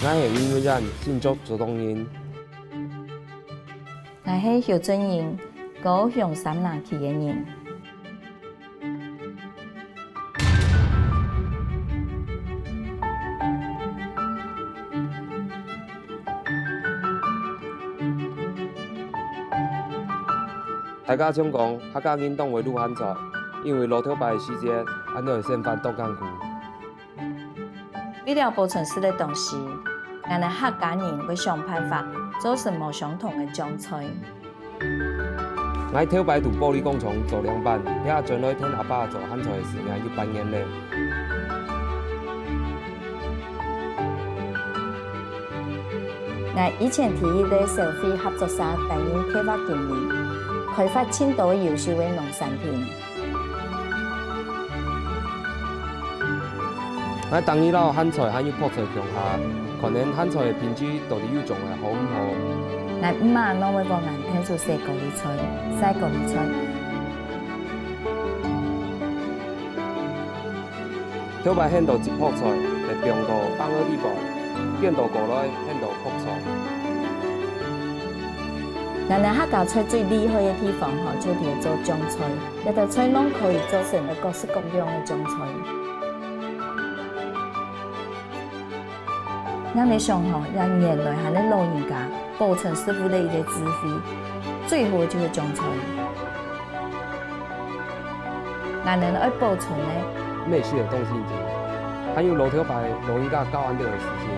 我是林文然，新竹竹东人。我是邱俊英，高雄三南区的人。大家总讲客家运动为愈罕出，因为路头牌的时节，俺就会先翻东港区。为了保存这个东西，俺们客家人会想办法做成无相同的酱菜。我头牌伫玻璃工厂做凉板，遐转来听阿爸做汉菜的时间又半年咧。我以前提议在社会合作社担任开发经理，开发青岛优秀的农产品。我当年老汉菜还有泡菜强下，可能汉菜的品质到底有种的好唔好？我妈拢会帮俺听出西高丽菜、西高丽菜。头牌现到一泡菜，在中度放二地步，变到过来现到泡菜。咱的客家菜最厉害的地方就是做酱菜，一道菜拢可以做成各式各样的酱菜。咱你想让原来咱的老人家保存师傅的一个智慧，最好就是酱菜。咱人要保存呢，美式的东西还有老头牌老人家教俺着的事情。